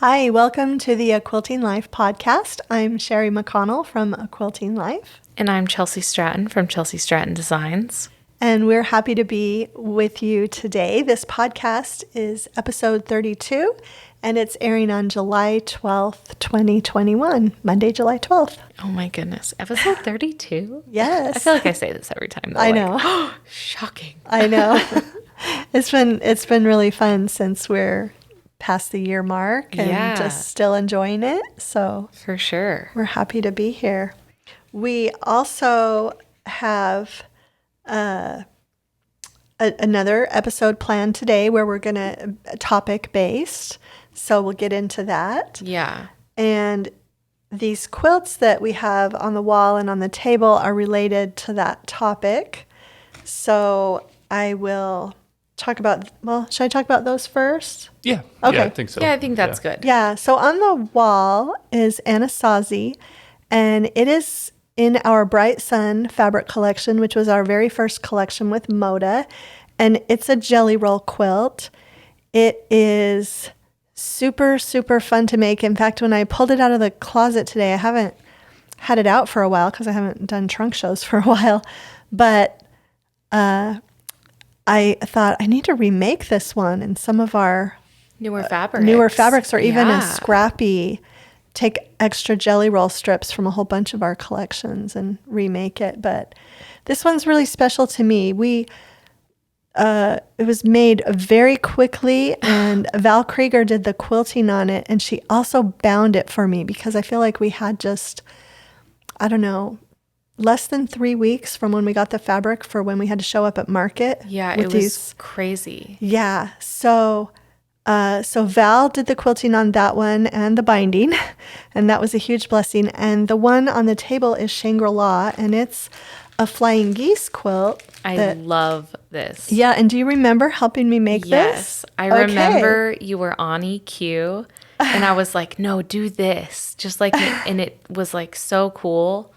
Hi, welcome to the A Quilting Life podcast. I'm Sherri McConnell from A Quilting Life. And I'm Chelsi Stratton from Chelsi Stratton Designs. And we're happy to be with you today. This podcast is episode 32, and it's airing on July 12th, 2021, Monday, July 12th. Oh my goodness. Episode 32? Yes. I feel like I say this every time. I know. Oh, shocking. I know. It's been really fun since we're past the year mark and just still enjoying it. So for sure. We're happy to be here. We also have another episode planned today where we're going to topic based. So we'll get into that. Yeah. And these quilts that we have on the wall and on the table are related to that topic. So I will talk about, should I talk about those first? Yeah. Okay. Yeah, I think so. Yeah, I think that's good. Yeah. So on the wall is Anasazi, and it is in our Bright Sun fabric collection, which was our very first collection with Moda. And it's a jelly roll quilt. It is super, super fun to make. In fact, when I pulled it out of the closet today, I haven't had it out for a while because I haven't done trunk shows for a while. But I thought I need to remake this one in some of our newer fabrics or even a scrappy, take extra jelly roll strips from a whole bunch of our collections and remake it. But this one's really special to me. It was made very quickly, and Val Krieger did the quilting on it, and she also bound it for me because I feel like we had just, I don't know, less than 3 weeks from when we got the fabric for when we had to show up at market. Yeah, it was crazy. Yeah. So Val did the quilting on that one and the binding, and that was a huge blessing. And the one on the table is Shangri-La, and it's a flying geese quilt. I love this. Yeah. And do you remember helping me make this? Yes. I remember you were on EQ, and I was like, no, do this. Just like, and it was like so cool.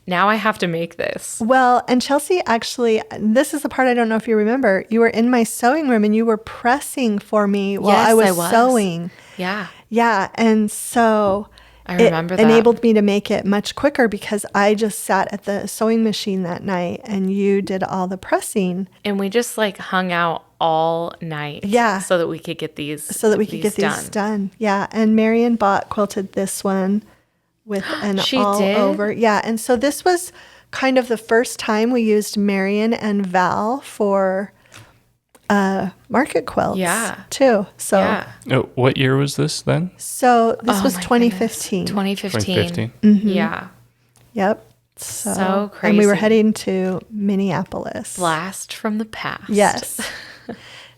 Now I have to make this. Well, and Chelsi, actually, this is the part I don't know if you remember. You were in my sewing room and you were pressing for me while I was sewing. Yeah. Yeah. And so I remember that. Enabled me to make it much quicker because I just sat at the sewing machine that night and you did all the pressing. And we just like hung out all night. Yeah. So that we could get these done. Yeah. And Marion Bott quilted this one with an over. Yeah. And so this was kind of the first time we used Marion and Val for market quilts too. So what year was this then? So this was 2015. 2015. Mm-hmm. Yeah. Yep. So crazy. And we were heading to Minneapolis. Blast from the past. Yes.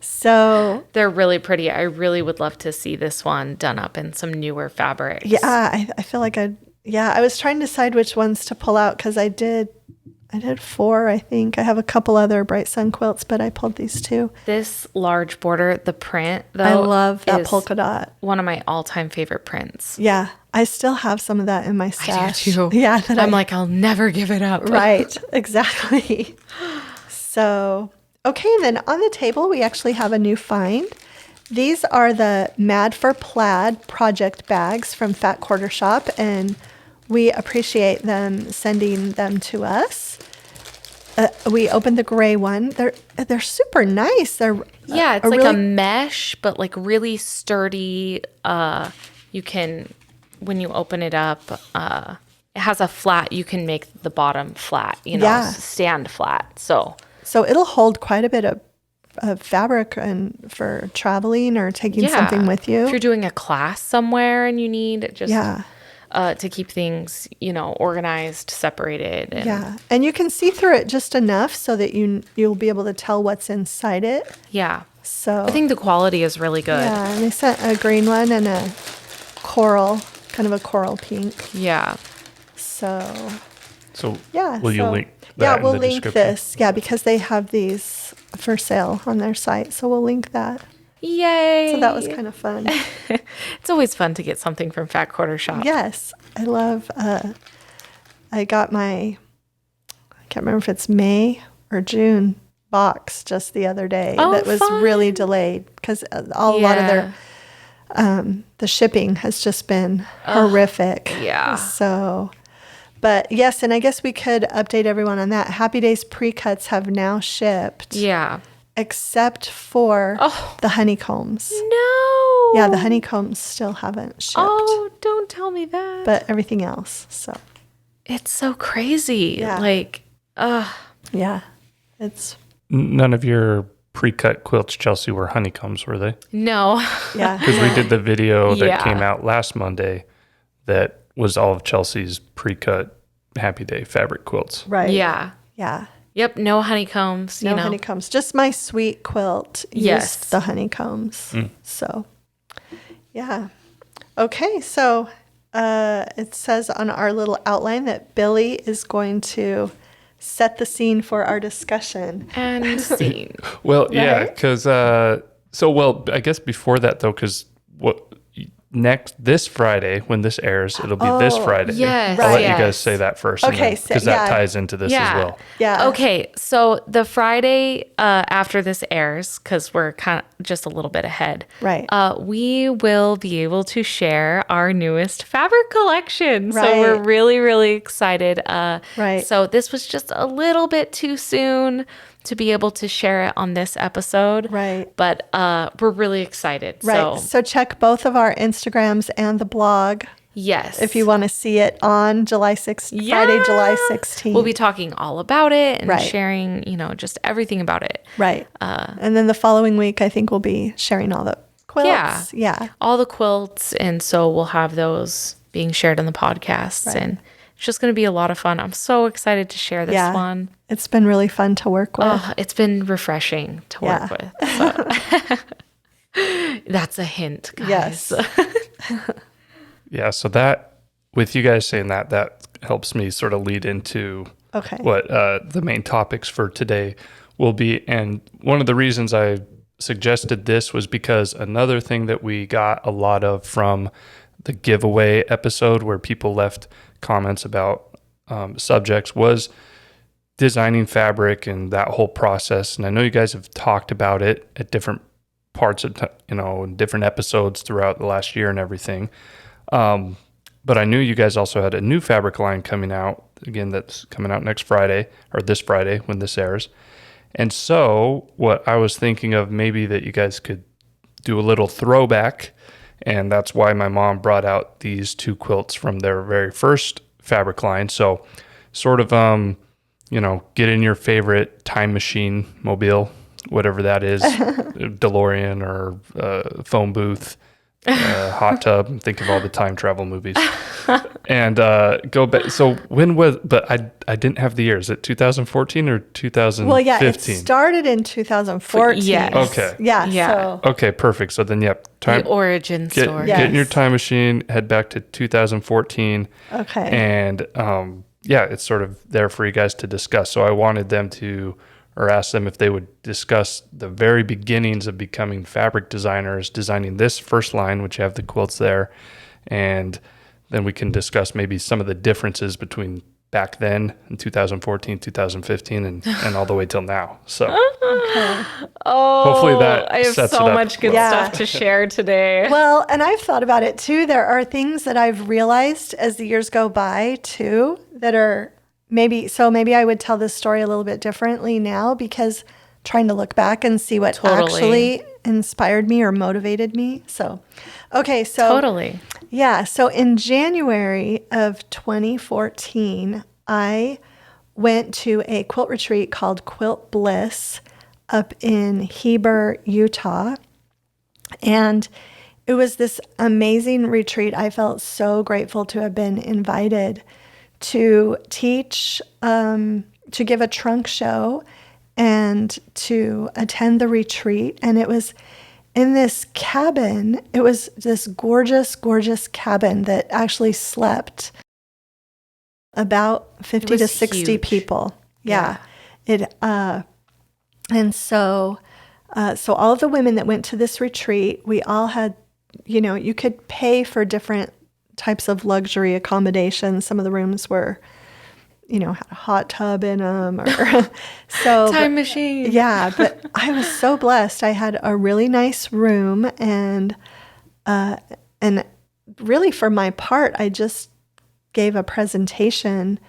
So they're really pretty. I really would love to see this one done up in some newer fabrics. Yeah, I feel like I was trying to decide which ones to pull out because I did 4, I think. I have a couple other Bright Sun quilts, but I pulled these 2. This large border, the print, though, I love that polka dot. One of my all-time favorite prints. Yeah, I still have some of that in my stash. I do too. Yeah, I'm like, I'll never give it up. Right, exactly. So, okay, and then on the table, we actually have a new find. These are the Mad for Plaid project bags from Fat Quarter Shop, and we appreciate them sending them to us. We opened the gray one. They're super nice. They're it's like a mesh, but like really sturdy. You can, when you open it up, it has a flat. You can make the bottom flat. Stand flat. So it'll hold quite a bit of fabric and for traveling or taking something with you. If you're doing a class somewhere and you need just to keep things, organized, separated. And you can see through it just enough so that you'll be able to tell what's inside it. Yeah. So I think the quality is really good. Yeah, and they sent a green one and a coral, kind of a coral pink. Yeah. So will you link that in we'll the link description? this. Yeah, because they have these for sale on their site. So we'll link that. Yay. So that was kind of fun. It's always fun to get something from Fat Quarter Shop. Yes. I love, I got I can't remember if it's May or June box just the other day that was really delayed because a lot of their The shipping has just been horrific. Yeah. So, but yes, and I guess we could update everyone on that. Happy Days pre-cuts have now shipped. Yeah. Except for the honeycombs. No. Yeah, the honeycombs still haven't shipped. Oh, don't tell me that. But everything else, so. It's so crazy. Yeah. Like, Yeah, it's. None of your pre-cut quilts, Chelsea, were honeycombs, were they? no. Yeah. Because we did the video that Yeah. came out last Monday that was all of Chelsea's pre-cut Happy Day fabric quilts. Right. Yeah. Yeah. Yep. No honeycombs. No you know. honeycombs. Just my sweet quilt Yes. used the honeycombs. So, yeah. Okay, so it says on our little outline that Billy is going to set the scene for our discussion. And scene. Well, yeah, Right? because I guess before that though, because this Friday when this airs, it'll be this Friday. yes, I'll let yes. you guys say that first. Okay, because so- that yeah. ties into this as well. Yeah. Okay. So the Friday after this airs, because we're kind of just a little bit ahead. Right. We will be able to share our newest fabric collection. Right. So we're really, really excited. Right. So this was just a little bit too soon to be able to share it on this episode. Right. But we're really excited. Right. So check both of our Instagrams and the blog Yes. if you want to see it on July 6th, Yeah. Friday, July 16th. We'll be talking all about it and Right. sharing, just everything about it. Right. And then the following week, I think we'll be sharing all the quilts. Yeah. Yeah. All the quilts. And so we'll have those being shared on the podcast. Right. And it's just going to be a lot of fun. I'm so excited to share this Yeah. one. It's been really fun to work with. Oh, it's been refreshing to work with. So. That's a hint, guys. Yes. Yeah, so that, with you guys saying that helps me sort of lead into Okay. what the main topics for today will be. And one of the reasons I suggested this was because another thing that we got a lot of from the giveaway episode where people left comments about subjects was designing fabric and that whole process. And I know you guys have talked about it at different parts of, in different episodes throughout the last year and everything. But I knew you guys also had a new fabric line coming out, again, that's coming out next Friday, or this Friday when this airs. And so what I was thinking of maybe that you guys could do a little throwback, and that's why my mom brought out these two quilts from their very first fabric line. So sort of, get in your favorite time machine mobile, whatever that is, DeLorean or phone booth, hot tub. Think of all the time travel movies, and go back. So but I didn't have the years. Is it 2014 or 2015? Well, yeah, it started in 2014. Yes. Okay. Yeah. Yeah. So Okay, perfect. So then, yep. The origin story. Yeah. Get in your Yes. time machine, head back to 2014. okay. And it's sort of there for you guys to discuss. So I wanted them to, or ask them if they would discuss the very beginnings of becoming fabric designers, designing this first line, which have the quilts there. And then we can discuss maybe some of the differences between back then in 2014, 2015, and all the way till now. So hopefully that I have sets so it up much good well. stuff to share today. Well, and I've thought about it too. There are things that I've realized as the years go by too that are maybe I would tell this story a little bit differently now because trying to look back and see what actually inspired me or motivated me. So, okay. So Totally. Yeah. So in January of 2014, I went to a quilt retreat called Quilt Bliss up in Heber, Utah. And it was this amazing retreat. I felt so grateful to have been invited to teach, to give a trunk show and to attend the retreat. And it was in this cabin. It was this gorgeous, gorgeous cabin that actually slept about 50 to 60 huge. people. Yeah. And so all of the women that went to this retreat, we all had, you could pay for different types of luxury accommodations. Some of the rooms were, had a hot tub in them or so. Time machine. Yeah, but I was so blessed. I had a really nice room and And really for my part, I just gave a presentation,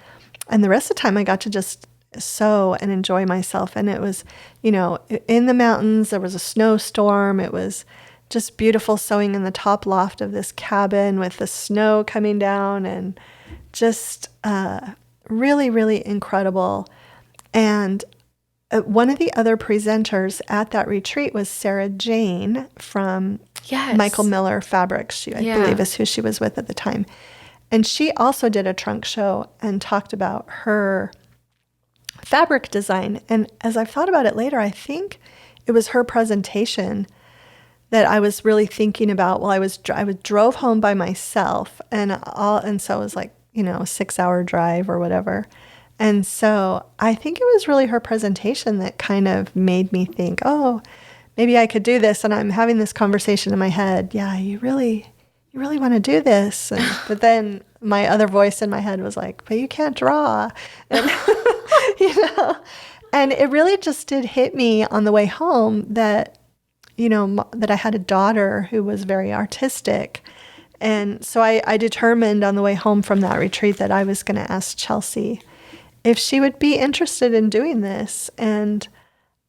and the rest of the time I got to just sew and enjoy myself. And it was, in the mountains, there was a snowstorm. It was just beautiful sewing in the top loft of this cabin with the snow coming down, and just really, really incredible. And one of the other presenters at that retreat was Sarah Jane from Michael Miller Fabrics. I believe is who she was with at the time. And she also did a trunk show and talked about her fabric design. And as I've thought about it later, I think it was her presentation that I was really thinking about while I drove home by myself, and so it was like, a 6-hour drive or whatever. And so I think it was really her presentation that kind of made me think, oh, maybe I could do this. And I'm having this conversation in my head. Yeah, you really want to do this. But then my other voice in my head was like, but you can't draw. And, and it really just did hit me on the way home that, that I had a daughter who was very artistic. And so I determined on the way home from that retreat that I was going to ask Chelsea if she would be interested in doing this. And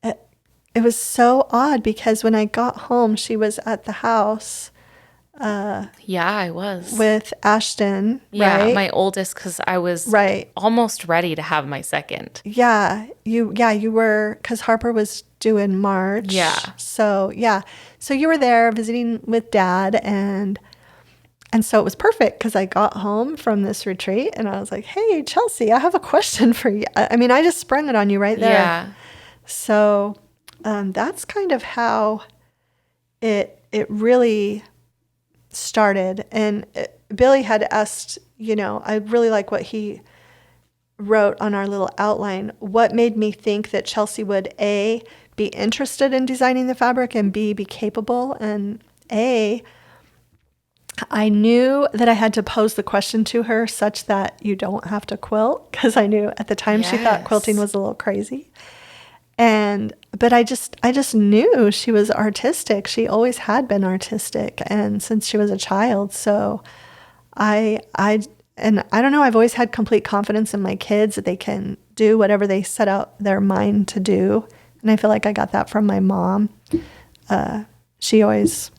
it was so odd because when I got home, she was at the house. I was. With Ashton, yeah, right? my oldest, because I was almost ready to have my second. Yeah, you were, because Harper was due in March. Yeah. So you were there visiting with Dad, and so it was perfect because I got home from this retreat and I was like, hey, Chelsea, I have a question for you. I mean, I just sprung it on you right there. Yeah. So that's kind of how it really started. And Billy had asked, I really like what he wrote on our little outline. What made me think that Chelsea would A, be interested in designing the fabric, and B, be capable? And A, I knew that I had to pose the question to her such that you don't have to quilt, because I knew at the time she thought quilting was a little crazy. But I just knew she was artistic. She always had been artistic, and since she was a child. So I don't know, I've always had complete confidence in my kids that they can do whatever they set out their mind to do. And I feel like I got that from my mom. She always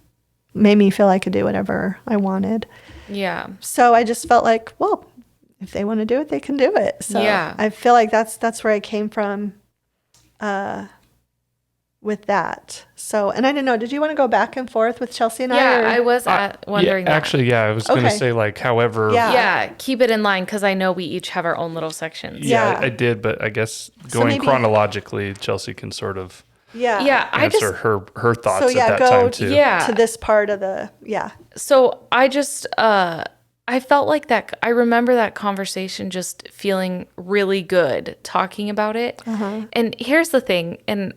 made me feel I could do whatever I wanted. Yeah. So I just felt like, well, if they want to do it, they can do it. So I feel like that's where I came from with that. So, and I didn't know, did you want to go back and forth with Chelsea and I? Yeah, I was wondering that. Actually, I was going to say, like, however. Yeah, keep it in line, because I know we each have our own little sections. Yeah, I did, but I guess going chronologically, Chelsea can sort of answer her thoughts at that time too. Yeah, to this part of So I just I felt like that. I remember that conversation just feeling really good talking about it. And here's the thing, and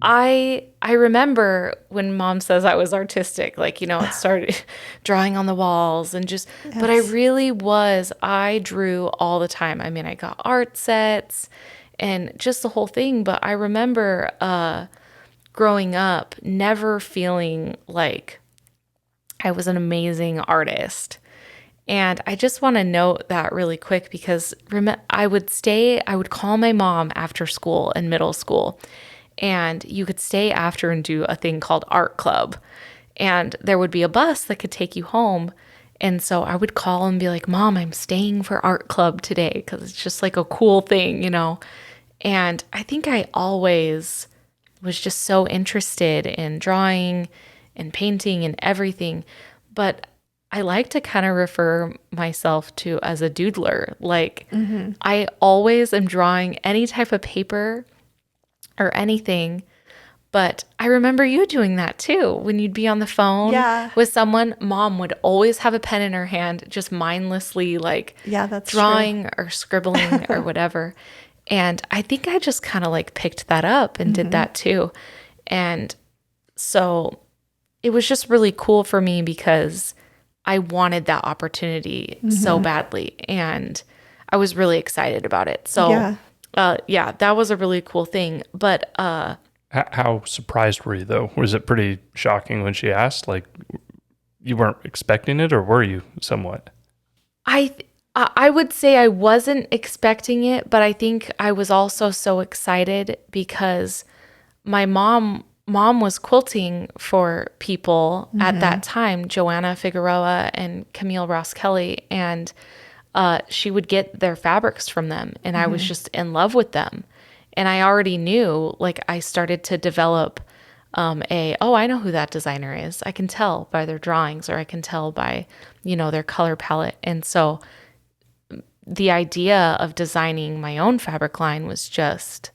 I remember when Mom says I was artistic, like, it started drawing on the walls and just, but I really was. I drew all the time. I mean, I got art sets and just the whole thing. But I remember growing up never feeling like I was an amazing artist. And I just want to note that really quick, because I would call my mom after school in middle school, and you could stay after and do a thing called art club. And there would be a bus that could take you home. And so I would call and be like, Mom, I'm staying for art club today, because it's just like a cool thing, And I think I always was just so interested in drawing and painting and everything. But I like to kind of refer myself to as a doodler. Like, I always am drawing any type of paper or anything. But I remember you doing that too. When you'd be on the phone with someone, Mom would always have a pen in her hand, just mindlessly that's drawing or scribbling or whatever. And I think I just kind of picked that up and did that too. And so it was just really cool for me because I wanted that opportunity so badly. And I was really excited about it. So that was a really cool thing. But how surprised were you, though? Was it pretty shocking when she asked? you weren't expecting it, or were you somewhat? I would say I wasn't expecting it, but I think I was also so excited because my mom was quilting for people at that time, Joanna Figueroa and Camille Ross Kelly, and she would get their fabrics from them, and I was just in love with them. And I already knew, like, I started to develop I know who that designer is. I can tell by their drawings, or I can tell by, their color palette. And so the idea of designing my own fabric line was just,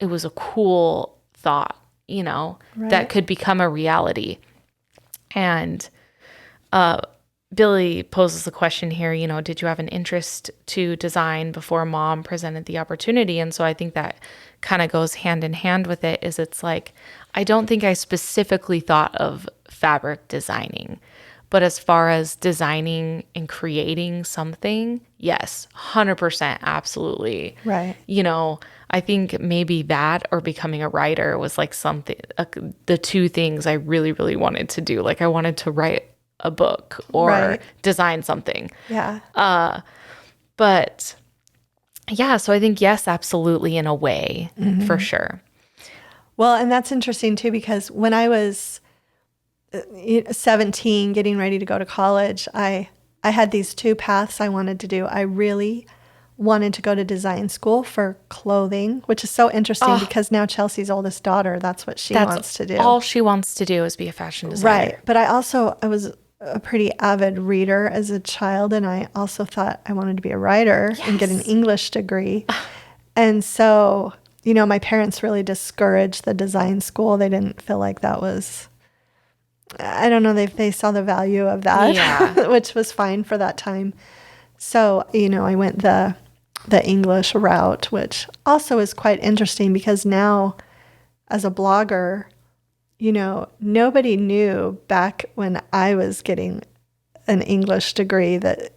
it was a cool thought, that could become a reality. And Billy poses the question here, did you have an interest to design before mom presented the opportunity? And so I think that kind of goes hand in hand with it, is it's like, I don't think I specifically thought of fabric designing, but as far as designing and creating something, yes, 100%, absolutely. Right. I think maybe that or becoming a writer was like something, the two things I really, really wanted to do. Like I wanted to write a book or design something. Yeah. But yeah, so I think yes, absolutely, in a way, for sure. Well, and that's interesting too, because when I was 17, getting ready to go to college, I had these two paths I wanted to do. I really wanted to go to design school for clothing, which is so interesting because now Chelsea's oldest daughter, that's what she wants to do. All she wants to do is be a fashion designer. Right. But I was a pretty avid reader as a child, and I also thought I wanted to be a writer and get an English degree. And so, my parents really discouraged the design school. They didn't feel like that was, I don't know, they saw the value of that, which was fine for that time. So, I went the English route, which also is quite interesting because now as a blogger, nobody knew back when I was getting an English degree that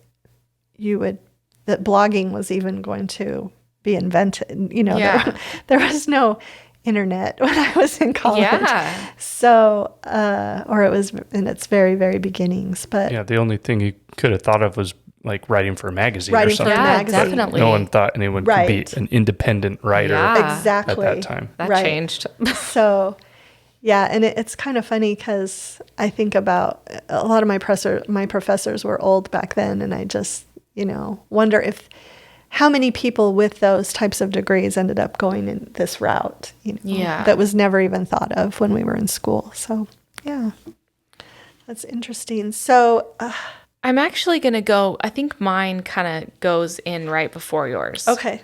blogging was even going to be invented. There was no internet when I was in college. Yeah. So, or it was in its very, very beginnings. But yeah, the only thing you could have thought of was like writing for a magazine or something. Yeah, definitely. No one thought anyone could be an independent writer exactly. at that time. That changed. So, yeah, and it's kind of funny because I think about a lot of my professors were old back then, and I just, wonder how many people with those types of degrees ended up going in this route, that was never even thought of when we were in school. So, yeah, that's interesting. So, I'm actually going to go, I think mine kind of goes in right before yours. Okay.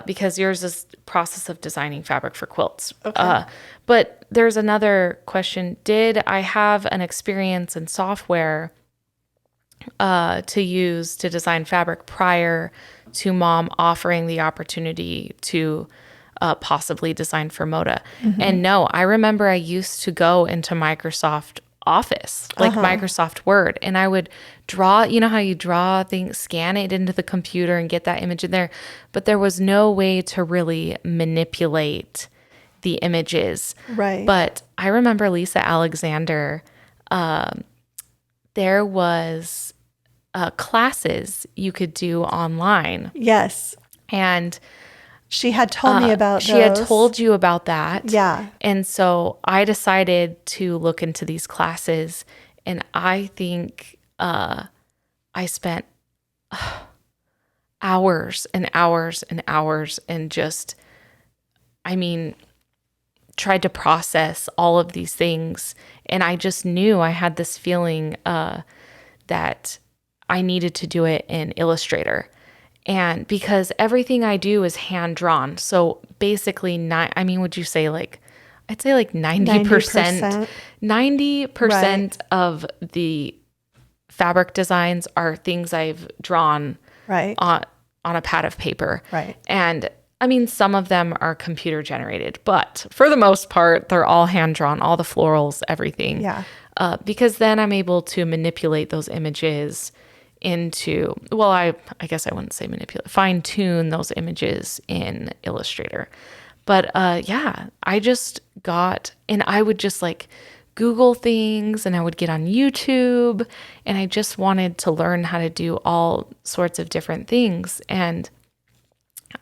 Because yours is process of designing fabric for quilts. Okay. But there's another question. Did I have an experience in software to use to design fabric prior to mom offering the opportunity to possibly design for Moda? And no, I remember I used to go into Microsoft Office, like Microsoft Word, and I would draw, how you draw things, scan it into the computer and get that image in there. But there was no way to really manipulate the images. Right. But I remember Lisa Alexander, there was classes you could do online. Yes. And she had told me about those. She had told you about that. Yeah. And so I decided to look into these classes, and I think I spent hours and hours and hours and just, tried to process all of these things. And I just knew I had this feeling that I needed to do it in Illustrator. And because everything I do is hand drawn. So basically, would you say I'd say 90%. 90% of the fabric designs are things I've drawn on a pad of paper. Right. And some of them are computer generated, but for the most part, they're all hand drawn, all the florals, everything. Yeah. Because then I'm able to manipulate those images into, I guess I wouldn't say manipulate, fine tune those images in Illustrator. But I just got, and I would just Google things and I would get on YouTube, and I just wanted to learn how to do all sorts of different things. And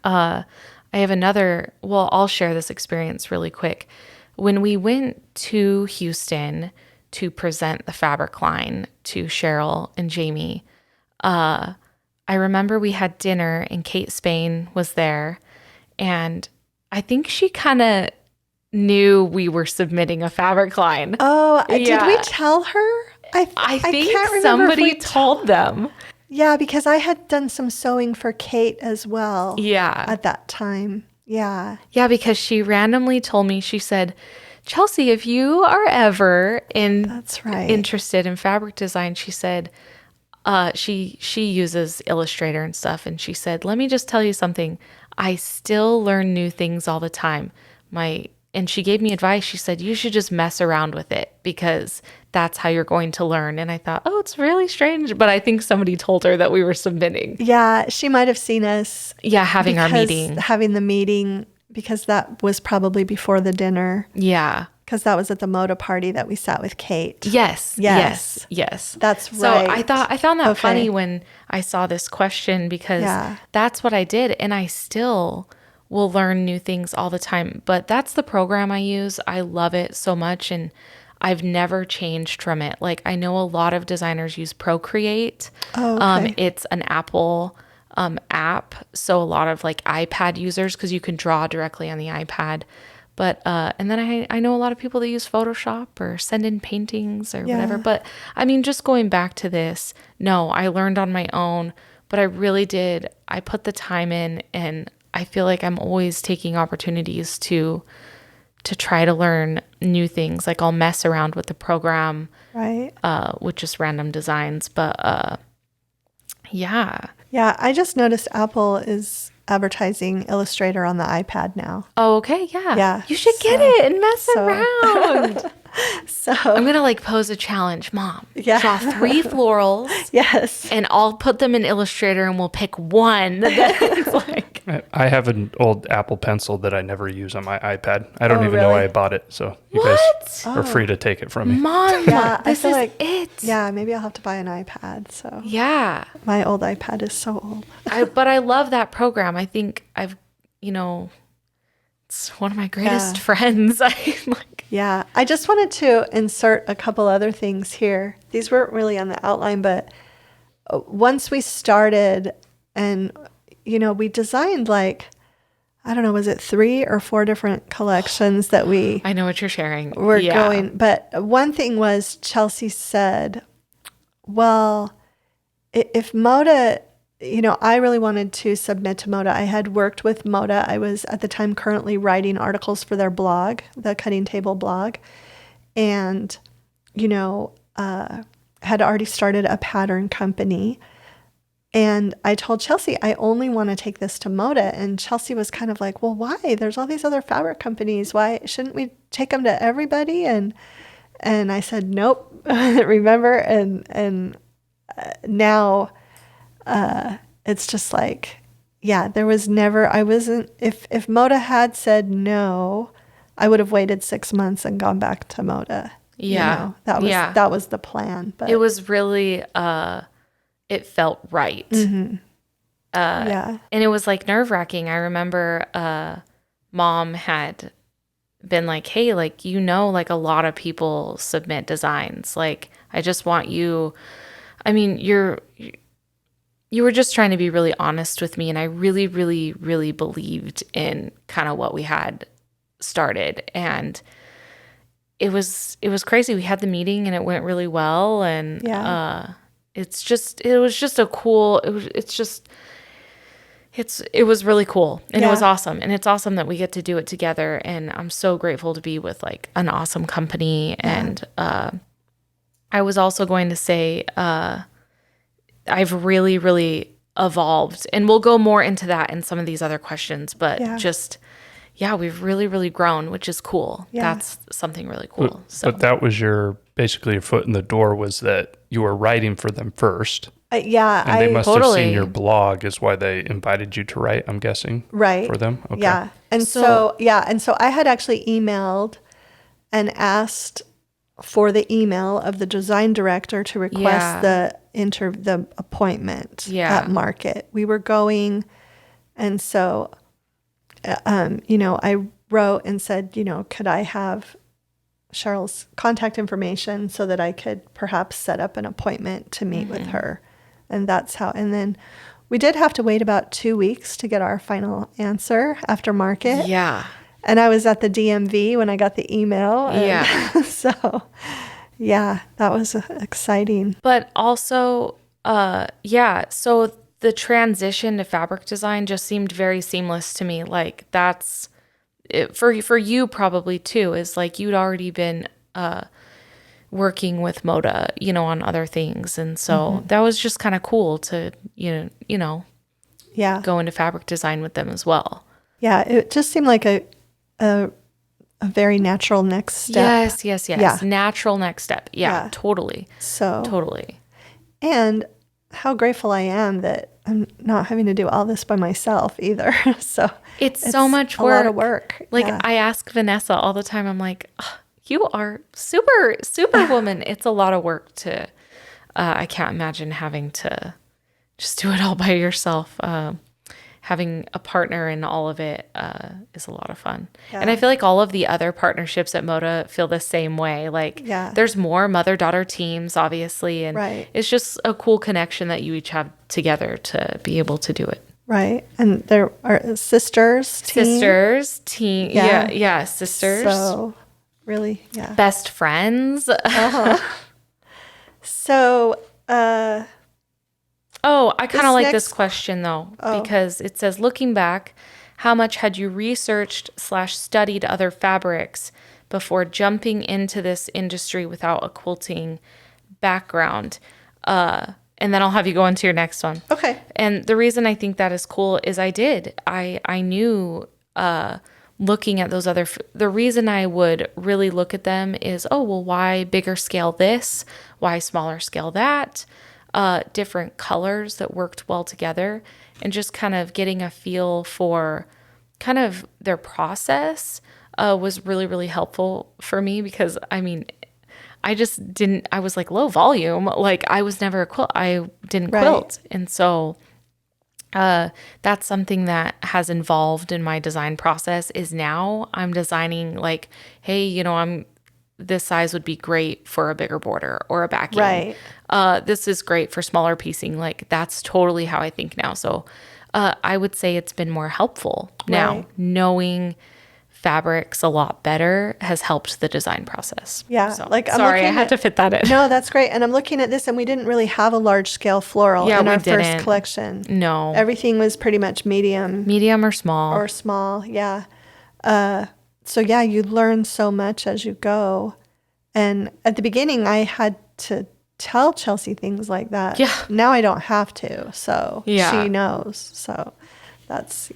I have I'll share this experience really quick. When we went to Houston to present the fabric line to Cheryl and Jamie, I remember we had dinner and Kate Spain was there, and I think she kind of knew we were submitting a fabric line. Oh, did Yeah. we tell her? I think can't remember if somebody we told them. Yeah, because I had done some sewing for Kate as well. Yeah. At that time. Yeah. Yeah, because she randomly told me, she said, Chelsea, if you are ever That's right. interested in fabric design, she said, she uses Illustrator and stuff, and she said, let me just tell you something. I still learn new things all the time. And she gave me advice. She said, you should just mess around with it because that's how you're going to learn. And I thought, oh, it's really strange. But I think somebody told her that we were submitting. Yeah, she might have seen us. Yeah, having our meeting. Having the meeting, because that was probably before the dinner. Yeah. Because that was at the Moda party that we sat with Kate. Yes. That's so right. I found that Okay. funny when I saw this question, because that's what I did. And I still will learn new things all the time. But that's the program I use. I love it so much. And I've never changed from it. Like, I know a lot of designers use Procreate. Oh, okay. It's an Apple app. So a lot of like iPad users, because you can draw directly on the iPad. But, and then I know a lot of people that use Photoshop or send in paintings or whatever. But I mean, just going back to this, no, I learned on my own, but I really did. I put the time in, and I feel like I'm always taking opportunities to try to learn new things. Like, I'll mess around with the program, Right. with just random designs. But, yeah. Yeah, I just noticed Apple is advertising Illustrator on the iPad now. Oh, okay. Yeah. Yeah, You should get so- it and mess around. So, I'm going to like pose a challenge. Mom, Yeah. draw 3 florals yes. and I'll put them in Illustrator and we'll pick one that's like, I have an old Apple Pencil that I never use on my iPad. I don't even know really? I bought it, so you What? guys are free to take it from me. Mom, Yeah, I this feel is like- it. Yeah, maybe I'll have to buy an iPad. So Yeah. my old iPad is so old. But I love that program. I think it's one of my greatest friends. I'm like, Yeah, I just wanted to insert a couple other things here. These weren't really on the outline, but once we started and, we designed like, I don't know, was it 3 or 4 different collections that we I know what you're sharing. were Yeah. going. But one thing was Chelsea said, well, if Moda, I really wanted to submit to Moda. I had worked with Moda. I was at the time currently writing articles for their blog, the Cutting Table blog, and, had already started a pattern company. And I told Chelsea, I only want to take this to Moda. And Chelsea was kind of like, well, why? There's all these other fabric companies. Why shouldn't we take them to everybody? And I said, nope, remember? And now it's just like, yeah, there was never, if Moda had said no, I would have waited 6 months and gone back to Moda. Yeah. That was the plan. But It was really, it felt right. Mm-hmm. And it was like nerve wracking. I remember Mom had been like, hey, like, like a lot of people submit designs. Like, I just want you, I mean, you were just trying to be really honest with me. And I really, really, really believed in kind of what we had started. And it was crazy. We had the meeting and it went really well. And it was really cool, and it was awesome. And it's awesome that we get to do it together. And I'm so grateful to be with like an awesome company. And I was also going to say, I've really, really evolved, and we'll go more into that in some of these other questions, but we've really, really grown, which is cool. Yeah. That's something really cool. But that was basically your foot in the door, was that you were writing for them first. And they must have seen your blog is why they invited you to write, I'm guessing. Right. For them. Okay. Yeah. And so I had actually emailed and asked for the email of the design director to request the appointment at Market. We were going, and so, I wrote and said, could I have Cheryl's contact information so that I could perhaps set up an appointment to meet with her. And that's how, and then we did have to wait about 2 weeks to get our final answer after Market. Yeah. And I was at the DMV when I got the email. And so, that was exciting. But also, so the transition to fabric design just seemed very seamless to me. Like that's it, for you probably too, is like you'd already been working with Moda, on other things. And so that was just kind of cool to, go into fabric design with them as well. Yeah, it just seemed like a very natural next step. Yes. Yeah. Natural next step. Yeah, totally. So totally. And how grateful I am that I'm not having to do all this by myself either. So it's so much work. A lot of work. Like I ask Vanessa all the time, I'm like, oh, you are super woman. It's a lot of work to, I can't imagine having to just do it all by yourself. Having a partner in all of it is a lot of fun. Yeah. And I feel like all of the other partnerships at Moda feel the same way. Like there's more mother-daughter teams, obviously. And it's just a cool connection that you each have together to be able to do it. Right. And there are sisters. Team. Yeah. Sisters. So really, Best friends. So, I kind of like this question, though, because it says, looking back, how much had you researched/studied other fabrics before jumping into this industry without a quilting background? And then I'll have you go into your next one. Okay. And the reason I think that is cool is I knew looking at those the reason I would really look at them is, why bigger scale this? Why smaller scale that? Different colors that worked well together, and just kind of getting a feel for kind of their process was really, really helpful for me because, I was like low volume. Like I was never I didn't quilt. And so that's something that has involved in my design process is now I'm designing like, hey, this size would be great for a bigger border or a backing. Right. This is great for smaller piecing. Like that's totally how I think now. So I would say it's been more helpful now. Right. Knowing fabrics a lot better has helped the design process. Yeah. So, like sorry, I had to fit that in. No, that's great. And I'm looking at this and we didn't really have a large scale floral in our first collection. No. Everything was pretty much medium. Medium or small. Or small, yeah. So you learn so much as you go. And at the beginning, I had to tell Chelsea things like that. Yeah. Now I don't have to. So she knows. So that's,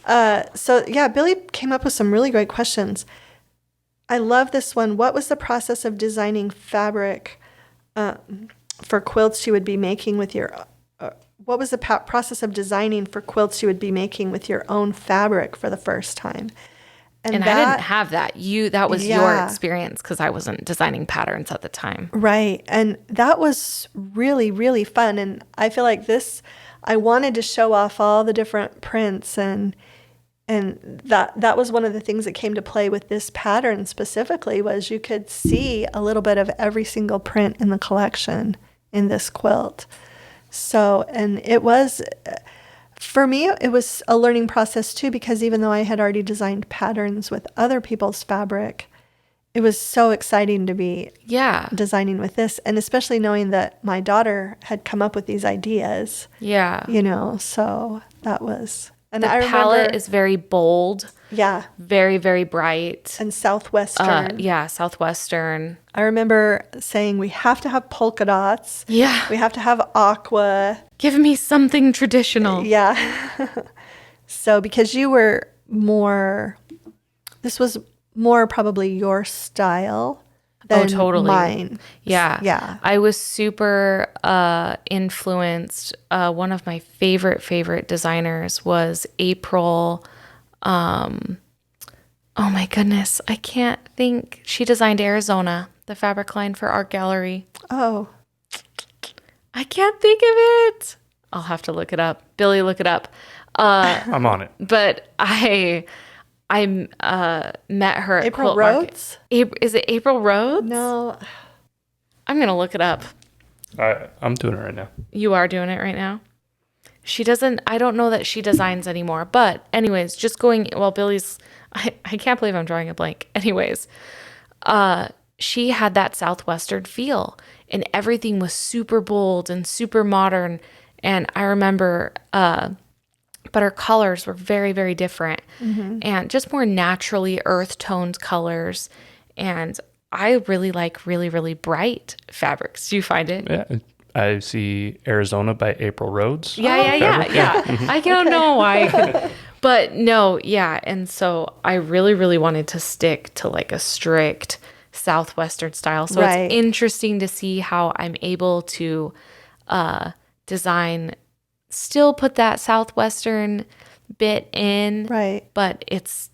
Billy came up with some really great questions. I love this one. What was the process of designing fabric for quilts you would be making with your what was the process of designing for quilts you would be making with your own fabric for the first time? And I didn't have that. That was your experience because I wasn't designing patterns at the time. Right. And that was really, really fun. And I feel like I wanted to show off all the different prints and that was one of the things that came to play with this pattern specifically was you could see a little bit of every single print in the collection in this quilt. So, and it was... For me, it was a learning process too, because even though I had already designed patterns with other people's fabric, it was so exciting to be designing with this. And especially knowing that my daughter had come up with these ideas. Yeah. So that was... And the palette is very bold. Yeah. Very, very bright. And Southwestern. Southwestern. I remember saying we have to have polka dots. Yeah. We have to have aqua. Give me something traditional. Yeah. So because you were this was more probably your style than mine. Yeah. Yeah. I was super influenced. One of my favorite designers was April. Oh my goodness. I can't think. She designed Arizona. the fabric line for Art Gallery. Oh, I can't think of it. I'll have to look it up. Billy, look it up. I'm on it. But I met her at April Quilt Market. Rhodes? Is it April Rhodes? No. I'm going to look it up. I'm doing it right now. You are doing it right now? I don't know that she designs anymore. But anyways, just going, well, Billy's, I can't believe I'm drawing a blank. Anyways, she had that Southwestern feel and everything was super bold and super modern. And I remember, but her colors were very, very different and just more naturally earth toned colors. And I really like really, really bright fabrics. Do you find it? Yeah. I see Arizona by April Rhodes. Yeah. I don't know why. But no, yeah. And so I really, really wanted to stick to like a strict Southwestern style. So Right. it's interesting to see how I'm able to design, still put that Southwestern bit in, Right. but it's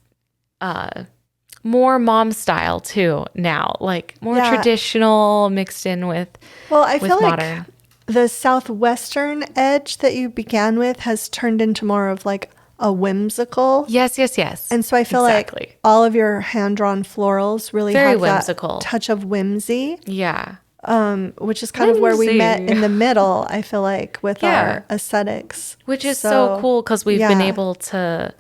more mom style too now, like more Yeah. traditional mixed in with Well, I feel modern. like the Southwestern edge that you began with has turned into more of like a whimsical. Yes. And so I feel Exactly. like all of your hand-drawn florals really Very have whimsical. that touch of whimsy, Yeah. which is kind of where we met Whimsy. in the middle, I feel like, with Yeah. our aesthetics. Which is so cool because we've been yeah. able to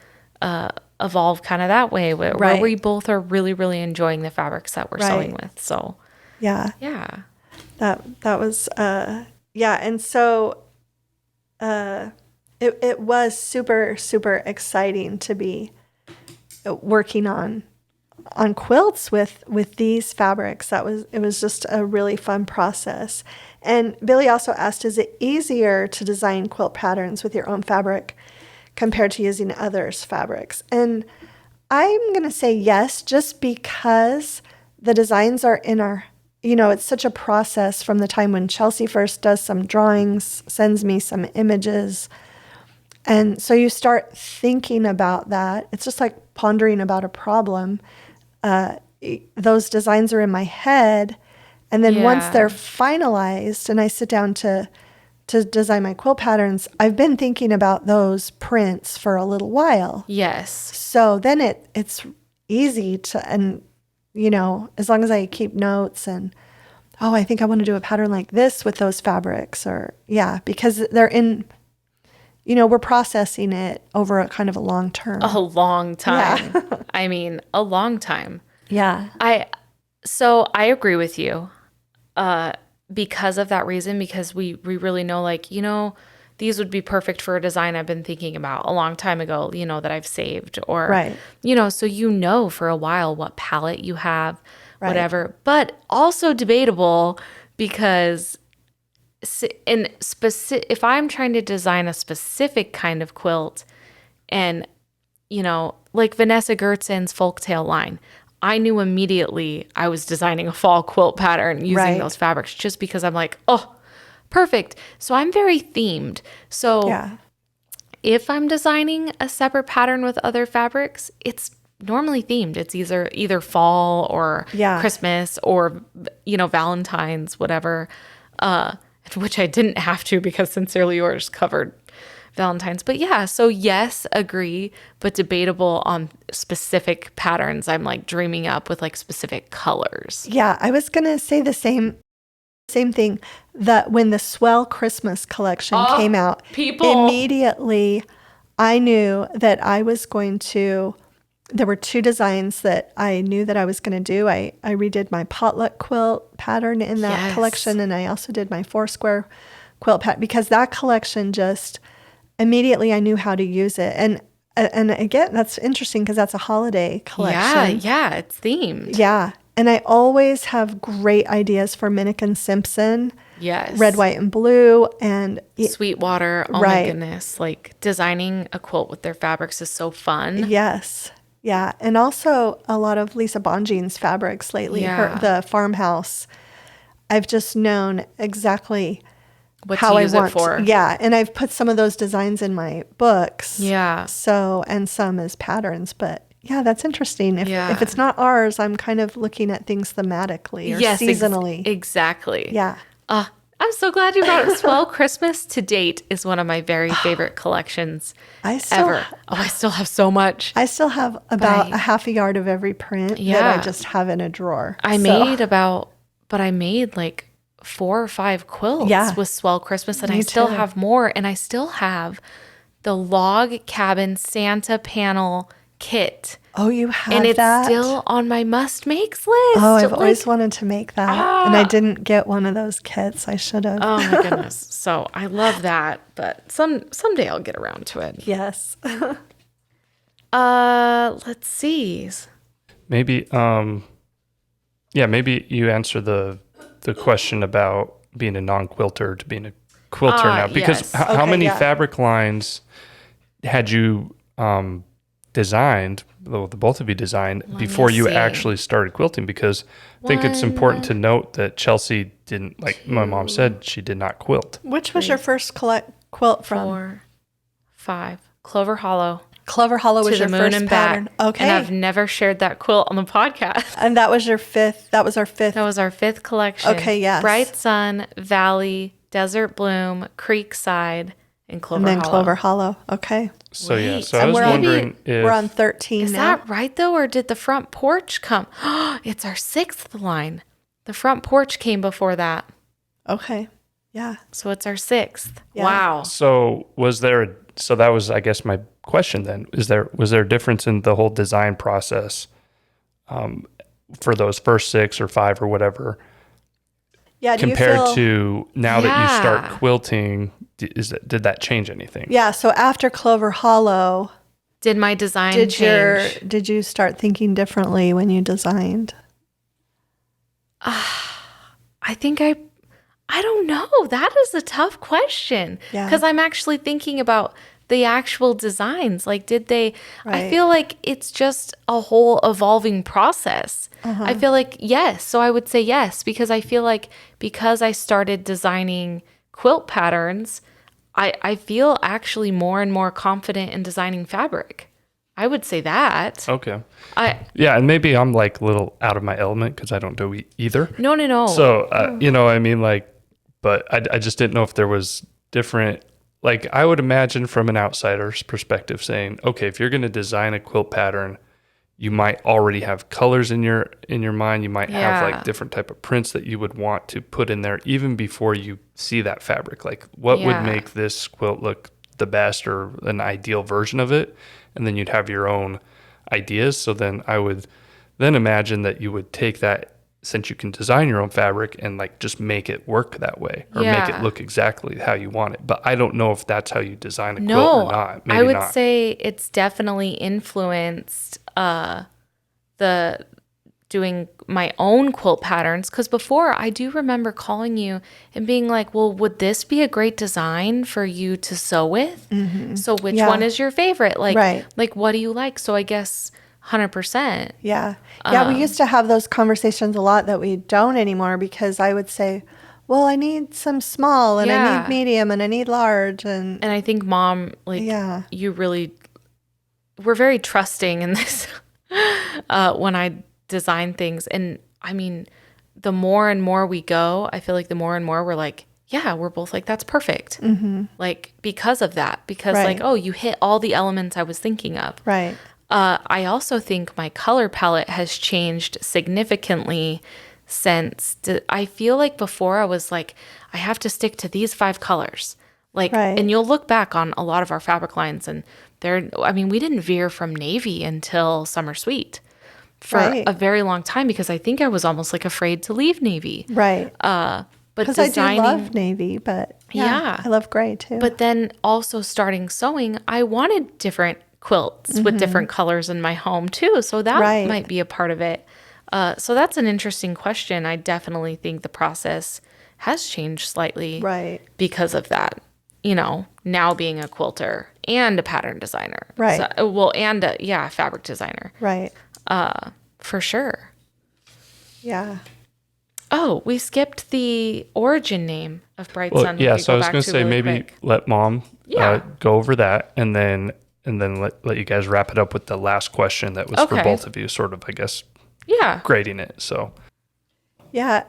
evolve kind of that way where Right. we both are really, really enjoying the fabrics that we're sewing Right. with. So, Yeah. yeah. That was yeah, and so it was super, super exciting to be working on quilts with these fabrics. It was just a really fun process. And Billy also asked, is it easier to design quilt patterns with your own fabric compared to using others' fabrics? And I'm going to say yes, just because the designs are in our, it's such a process from the time when Chelsea first does some drawings, sends me some images. And so you start thinking about that. It's just like pondering about a problem. Those designs are in my head. And then once Yeah. they're finalized and I sit down to design my quilt patterns, I've been thinking about those prints for a little while. Yes. So then it's easy to, and as long as I keep notes and, I think I want to do a pattern like this with those fabrics, or because they're in, we're processing it over a kind of a long term. A long time. I mean, a long time. Yeah. So I agree with you because of that reason, because we really know, like, these would be perfect for a design I've been thinking about a long time ago, that I've saved, or, Right. so for a while what palette you have, Right. whatever, but also debatable because if I'm trying to design a specific kind of quilt and, like Vanessa Gertzen's Folktale line, I knew immediately I was designing a fall quilt pattern using Right. those fabrics just because I'm like, oh, perfect. So I'm very themed. So if I'm designing a separate pattern with other fabrics, it's normally themed. It's either fall or Christmas or, Valentine's, whatever, which I didn't have to because Sincerely Yours covered Valentine's. But so yes, agree, but debatable on specific patterns I'm like dreaming up with like specific colors. Yeah, I was going to say the same thing, that when the Swell Christmas collection came out, immediately I knew that I was going to, there were two designs that I knew that I was going to do. I redid my potluck quilt pattern in that collection, and I also did my 4-square quilt pattern, because that collection just immediately I knew how to use it. And again, that's interesting because that's a holiday collection. Yeah, it's themed. Yeah. And I always have great ideas for Minnick & Simpson. Yes. Red, white, and blue. And Sweetwater. Oh my goodness. Like designing a quilt with their fabrics is so fun. Yes. Yeah. And also a lot of Lisa Bonjean's fabrics lately. Yeah. The farmhouse. I've just known exactly what how to use I want it for. Yeah. And I've put some of those designs in my books. Yeah. So, and some as patterns. But Yeah, that's interesting. If it's not ours, I'm kind of looking at things thematically or seasonally. Exactly. Yeah. I'm so glad you brought it. Swell Christmas to date is one of my very favorite collections ever. I still have so much. I still have about a half a yard of every print that I just have in a drawer. I made like 4 or 5 quilts with Swell Christmas, and I still have more. And I still have the log cabin Santa panel kit. Oh, you have that? And it's still on my must makes list. Oh, I've always wanted to make that. And I didn't get one of those kits. I should have. Oh my goodness. So I love that, but someday I'll get around to it. Yes. Let's see. Maybe maybe you answer the question about being a non-quilter to being a quilter now, because how many fabric lines had you designed, the both of you designed, before you actually started quilting? Because I think it's important to note that Chelsea didn't, like my mom said, she did not quilt. Which was your first quilt from? 4, 5. Clover Hollow. Clover Hollow was your moon first and pattern. back. Okay. And I've never shared that quilt on the podcast. And that was your fifth. That was our fifth. That was our 5th collection. Okay, yes. Bright Sun, Valley, Desert Bloom, Creekside, and Clover Hollow. Clover Hollow. Okay. So Wait, so I was wondering if we're on 13 Is now. that right though, or did the front porch come? It's our 6th line. The front porch came before that, Okay. Yeah. so it's our 6th. Yeah. Wow. So that was, I guess, my question then. Was there a difference in the whole design process for those first 6 or 5 or whatever, Yeah. compared to now that you start quilting? Did that change anything? Yeah. So after Clover Hollow, Did my design change? did you start thinking differently when you designed? I think I don't know. That is a tough question. Yeah. Because I'm actually thinking about the actual designs. Like, did they, I Right. feel like it's just a whole evolving process. I feel like, yes. So I would say yes, because I feel like because I started designing quilt patterns, I feel actually more and more confident in designing fabric. I would say that. Okay. And maybe I'm like a little out of my element because I don't do either. No. So, I mean, like, but I just didn't know if there was different, like, I would imagine from an outsider's perspective saying, okay, if you're going to design a quilt pattern, you might already have colors in your mind. You might have like different type of prints that you would want to put in there even before you see that fabric. Like, what would make this quilt look the best or an ideal version of it? And then you'd have your own ideas. So then I would then imagine that you would take that, since you can design your own fabric, and like just make it work that way or make it look exactly how you want it. But I don't know if that's how you design a quilt or not. Maybe I would not. say it's definitely influenced the doing my own quilt patterns, because before I do remember calling you and being like, well, would this be a great design for you to sew with? Mm-hmm. So which one is your favorite? Like, like, what do you like? So I guess 100%. Yeah. Yeah. We used to have those conversations a lot that we don't anymore, because I would say, well, I need some small and I need medium and I need large. And I think Mom, like, you really were very trusting in this when I design things. And I mean, the more and more we go, I feel like the more and more we're like, yeah, we're both like, that's perfect. Mm-hmm. Like, because of that, because like, oh, you hit all the elements I was thinking of. Right. I also think my color palette has changed significantly since I feel like before I was like, I have to stick to these 5 colors. Like, and you'll look back on a lot of our fabric lines and we didn't veer from navy until Summer Sweet for a very long time, because I think I was almost like afraid to leave navy. Right. But because I do love navy, but I love gray too. But then also starting sewing, I wanted different quilts with different colors in my home too. So that might be a part of it. So that's an interesting question. I definitely think the process has changed slightly because of that. You know, now being a quilter and a pattern designer. Right. So, and a fabric designer. Right. For sure. Yeah. Oh, we skipped the origin name of Bright Sun. Yeah, so I was going to say maybe let Mom go over that, and then and then let you guys wrap it up with the last question that was for Okay. both of you, sort of, I guess, Yeah. grading it. So Yeah.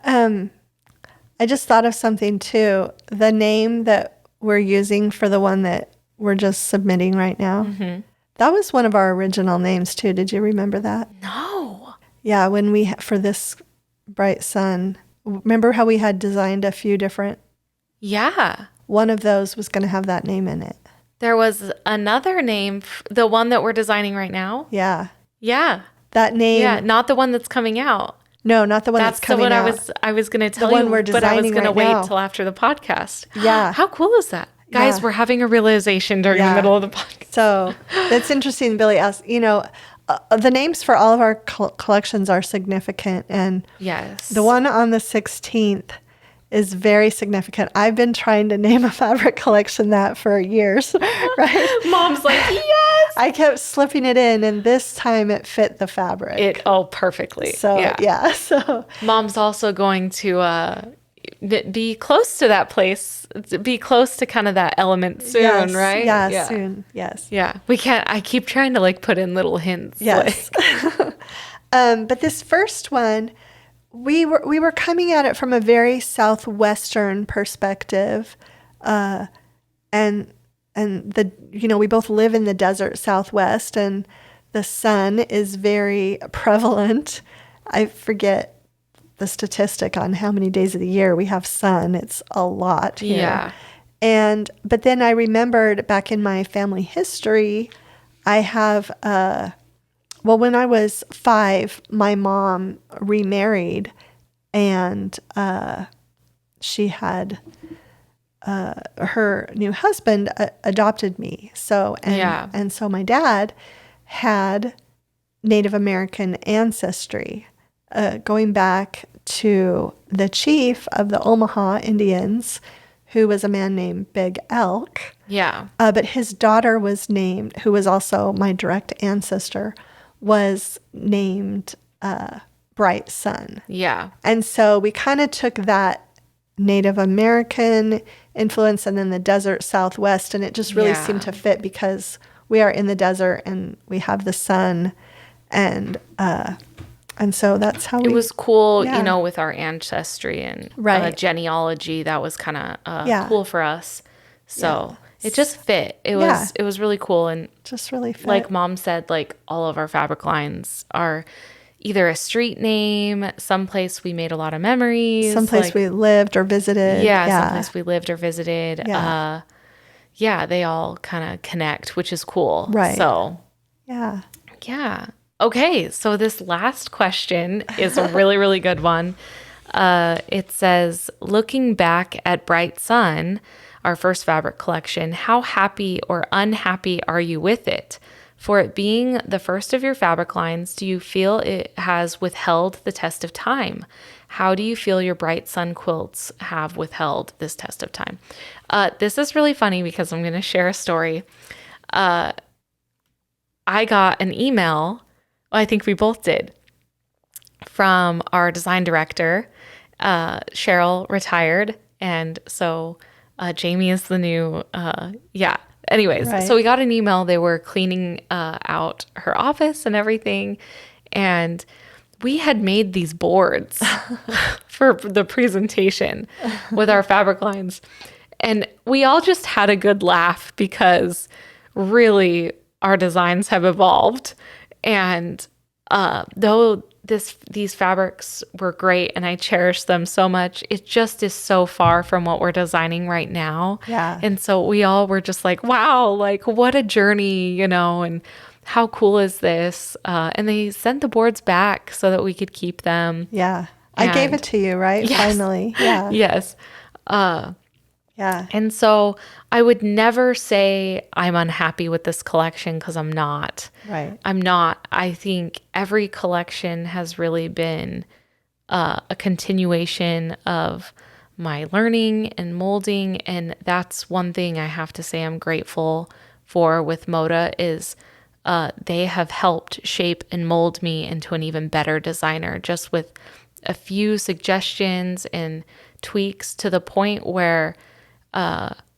I just thought of something too. The name that we're using for the one that we're just submitting right now, that was one of our original names too. Did you remember that? No. Yeah, when we, for this bright sun, remember how we had designed a few different, Yeah. one of those was going to have that name in it. There was another name, the one that we're designing right now. Yeah. Yeah. That name. Yeah. Not the one that's coming out. No, not the one that's That's the coming one out. I was going to tell one you, we're but I was designing going to right wait now. till after the podcast. Yeah. How cool is that? Guys, Yeah. we're having a realization during the Yeah. middle of the podcast. So that's interesting. Billy asked, the names for all of our collections are significant. And Yes. the one on the 16th is very significant. I've been trying to name a fabric collection that for years, right? Mom's like, yes. I kept slipping it in, and this time it fit the fabric. Perfectly. So, yeah. So, Mom's also going to be close to that place, be close to kind of that element soon, yes, right? Yeah, soon. Yes. Yeah. We can't, I keep trying to put in little hints. Yes. But this first one, we were coming at it from a very southwestern perspective, and we both live in the desert Southwest, and the sun is very prevalent. I forget the statistic on how many days of the year we have sun. It's a lot here. Yeah. But then I remembered back in my family history, I have when I was 5, my mom remarried, and she had her new husband adopted me. So and so my dad had Native American ancestry, going back to the chief of the Omaha Indians, who was a man named Big Elk. Yeah. But his daughter was named, who was also my direct ancestor, was named Bright Sun. Yeah. And so we kind of took that Native American influence and then the desert Southwest, and it just really seemed to fit because we are in the desert and we have the sun, and so that's how it was cool, Yeah. with our ancestry and Right. genealogy. That was kind of cool for us. So it just fit. It was really cool. And just really fit. like Mom said, all of our fabric lines are either a street name, someplace we made a lot of memories, someplace we lived or visited. someplace we lived or visited. Yeah. They all kind of connect, which is cool. Right. So Yeah. yeah. Okay, so this last question is a really, really good one. It says, looking back at Bright Sun, our first fabric collection, how happy or unhappy are you with it? For it being the first of your fabric lines, do you feel it has withheld the test of time? How do you feel your Bright Sun quilts have withheld this test of time? This is really funny because I'm going to share a story. I got an email, I think we both did, from our design director. Cheryl retired, and so Jamie is the new, Anyways, Right. So we got an email. They were cleaning out her office and everything, and we had made these boards for the presentation with our fabric lines. And we all just had a good laugh because really our designs have evolved. And though these fabrics were great and I cherish them so much, it just is so far from what we're designing right now. Yeah. And so we all were just like, wow, what a journey, and how cool is this? And they sent the boards back so that we could keep them. Yeah. I gave And- it to you, right? Yes. Finally. Yeah. Yes. Yeah. And so I would never say I'm unhappy with this collection because I'm not. Right. I'm not. I think every collection has really been a continuation of my learning and molding. And that's one thing I have to say I'm grateful for with Moda is they have helped shape and mold me into an even better designer, just with a few suggestions and tweaks to the point where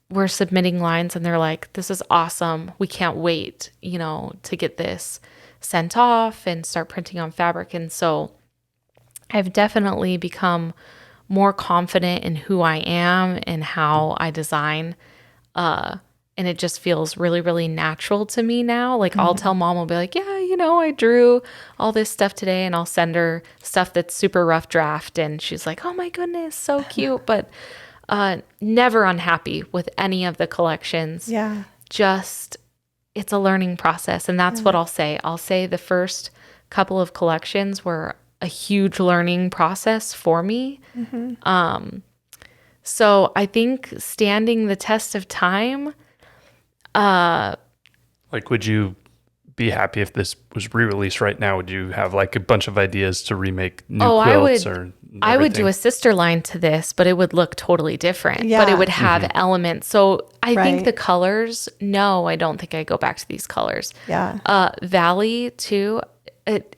we're submitting lines and they're like, this is awesome. We can't wait, to get this sent off and start printing on fabric. And so I've definitely become more confident in who I am and how I design. And it just feels really, really natural to me now. Like I'll tell mom, I'll be like, yeah, I drew all this stuff today, and I'll send her stuff that's super rough draft. And she's like, oh my goodness, so cute. But never unhappy with any of the collections. Yeah. Just, it's a learning process. And that's what I'll say. I'll say the first couple of collections were a huge learning process for me. So I think standing the test of time, like, would you be happy if this was re-released right now? Would you have like a bunch of ideas to remake new quilts or everything? I would do a sister line to this, but it would look totally different. But it would have elements. So I think the colors, no, I don't think I go back to these colors. Yeah. Valley too, it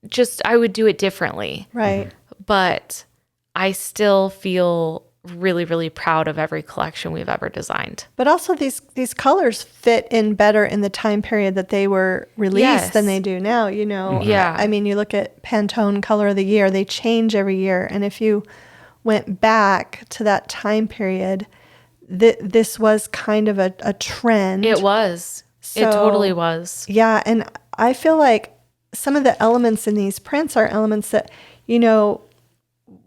just, I would do it differently. Right. But I still feel really, really proud of every collection we've ever designed. But also these colors fit in better in the time period that they were released than they do now, Yeah. I mean, you look at Pantone Color of the Year, they change every year. And if you went back to that time period, this was kind of a trend. It was. It totally was. Yeah. And I feel like some of the elements in these prints are elements that,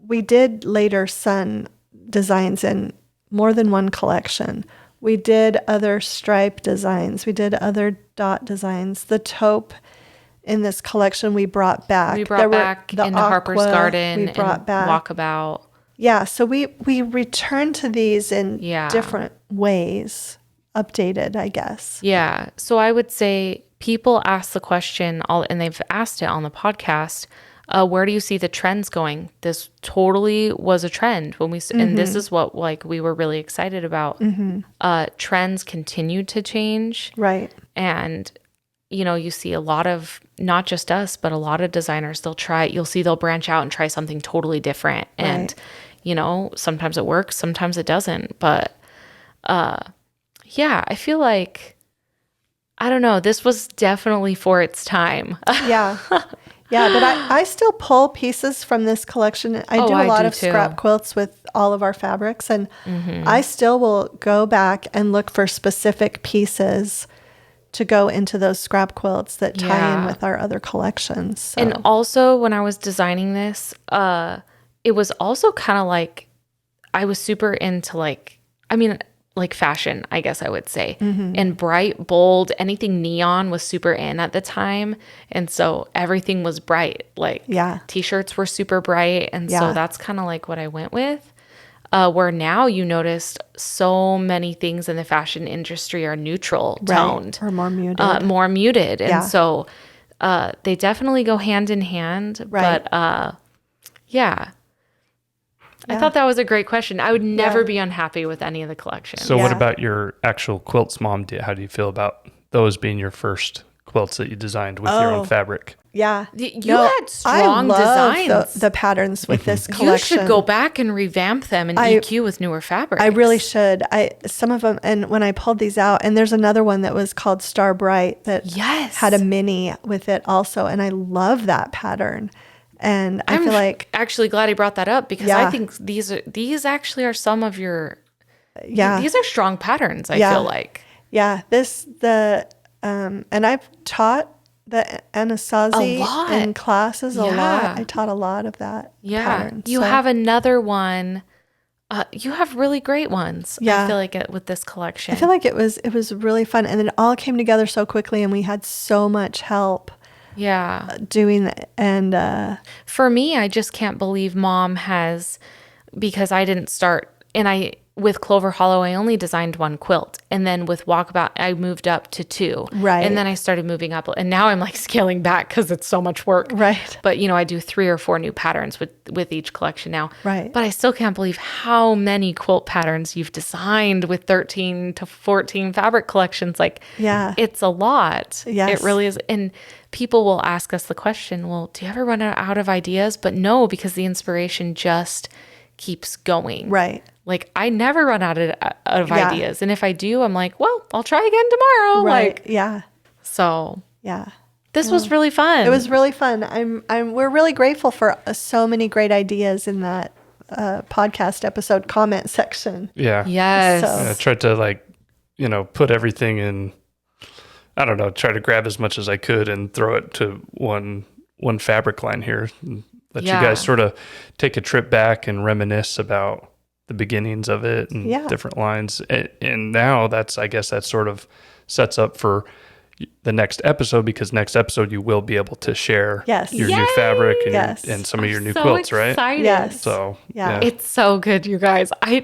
we did later sun designs in more than one collection. We did other stripe designs. We did other dot designs. The taupe in this collection we brought back. We brought back into Harper's Garden we brought and back. Walkabout. Yeah, so we returned to these in different ways, updated, I guess. Yeah. So I would say people ask the question, and they've asked it on the podcast, where do you see the trends going? This totally was a trend when and this is what we were really excited about. Trends continue to change. Right. And, you see a lot of, not just us, but a lot of designers, you'll see they'll branch out and try something totally different. Right. And, sometimes it works, sometimes it doesn't. But, I feel like, I don't know, this was definitely for its time. Yeah. Yeah, but I still pull pieces from this collection. I do a lot of scrap quilts with all of our fabrics, and I still will go back and look for specific pieces to go into those scrap quilts that tie in with our other collections. So. And also, when I was designing this, it was also kind of like, I was super into like fashion, I guess I would say. And bright, bold, anything neon was super in at the time. And so everything was bright. Like t-shirts were super bright. And so that's kind of like what I went with. Where now you noticed so many things in the fashion industry are neutral toned. Or more muted. More muted. And so they definitely go hand in hand. Right. But I thought that was a great question. I would never be unhappy with any of the collections. So what about your actual quilts, Mom? How do you feel about those being your first quilts that you designed with your own fabric? Yeah. You had strong designs. The patterns with this collection. You should go back and revamp them and EQ with newer fabrics. I really should. Some of them, and when I pulled these out, and there's another one that was called Star Bright that had a mini with it also, and I love that pattern. And I feel like actually glad he brought that up because I think these actually are some of your these are strong patterns. I feel like and I've taught the Anasazi in classes a lot. I taught a lot of that pattern. You have another one. You have really great ones. I feel like with this collection. I feel like it was really fun, and it all came together so quickly, and we had so much help. Doing that. And for me, I just can't believe Mom has, because I didn't start, and with Clover Hollow, I only designed one quilt. And then with Walkabout, I moved up to 2. Right. And then I started moving up. And now I'm like scaling back because it's so much work. Right. But, I do 3 or 4 new patterns with each collection now. Right. But I still can't believe how many quilt patterns you've designed with 13 to 14 fabric collections. Like, it's a lot. Yes. It really is. And people will ask us the question, well, do you ever run out of ideas? But no, because the inspiration just keeps going. Right. like I never run out of Yeah. ideas. And if I do, I'm like, well, I'll try again tomorrow. Right. Like, Yeah. so Yeah. this was really fun. It was really fun. We're really grateful for so many great ideas in that podcast episode comment section. Yeah. Yes. So- I tried to like, put everything in, I don't know, try to grab as much as I could and throw it to one fabric line here. And let you guys sort of take a trip back and reminisce about the beginnings of it and different lines. And now I guess that sort of sets up for the next episode, because next episode you will be able to share your new fabric and, Yes. and some of your new so quilts, right? excited. Yes. So Yeah. It's so good, you guys. I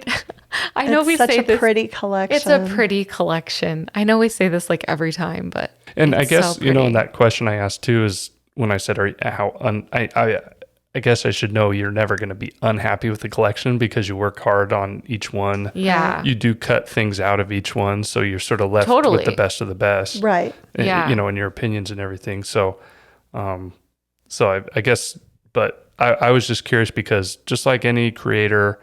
know It's we such say a this. pretty collection. It's a pretty collection. I know we say this like every time, but And I it's guess, so pretty. and that question I asked too is when I said, I guess I should know you're never going to be unhappy with the collection because you work hard on each one. Yeah. You do cut things out of each one. So you're sort of left Totally. with the best of the best. Right. Yeah. In your opinions and everything. So, I guess, but I was just curious because just like any creator,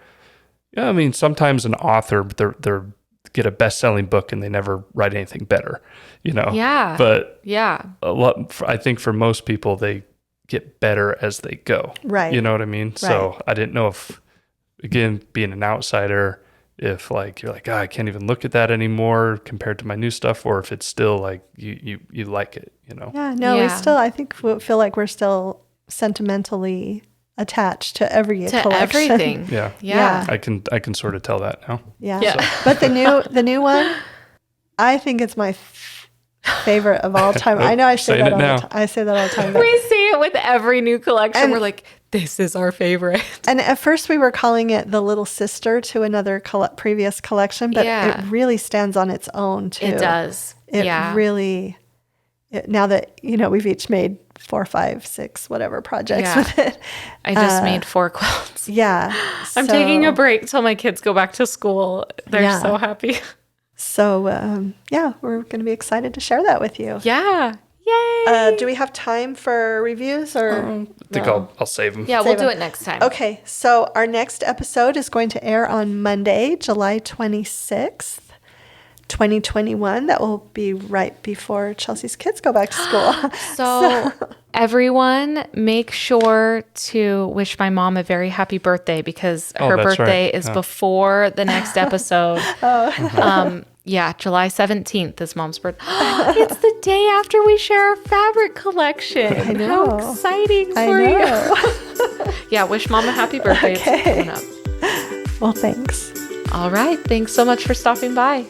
I mean, sometimes an author, they're get a best-selling book and they never write anything better, Yeah. But Yeah. I think for most people, they get better as they go. Right. You know what I mean? So I didn't know if, again, being an outsider, if like you're like, I can't even look at that anymore compared to my new stuff, or if it's still like you like it, Yeah. No, Yeah. I think we feel like we're still sentimentally attached to every collection. Everything. Yeah. Yeah. I can sort of tell that now. Yeah. Yeah. But the new one, I think it's my favorite of all time. I know I say Saying that it all now. the time. I say that all the time. But, We see it with every new collection. And- We're like, this is our favorite. and at first we were calling it the little sister to another previous collection, but Yeah. it really stands on its own too. It does. It yeah. really, now that, we've each made 4, 5, 6, whatever projects Yeah. with it. I just made 4 quilts. Yeah. I'm taking a break till my kids go back to school. They're Yeah. so happy. So, we're going to be excited to share that with you. Yeah. Yay. Do we have time for reviews or? I think I'll save them. Yeah, we'll Save do them. it next time. Okay, so our next episode is going to air on Monday, July 26th, 2021. That will be right before Chelsea's kids go back to school. So, everyone, make sure to wish my mom a very happy birthday because her that's birthday right. is Yeah. before the next episode. Yeah, July 17th is mom's birthday. It's the day after we share our fabric collection. I know. How exciting I for know. you. Yeah, wish mom a happy birthday. Okay. It's coming up. Well, thanks. All right. Thanks so much for stopping by.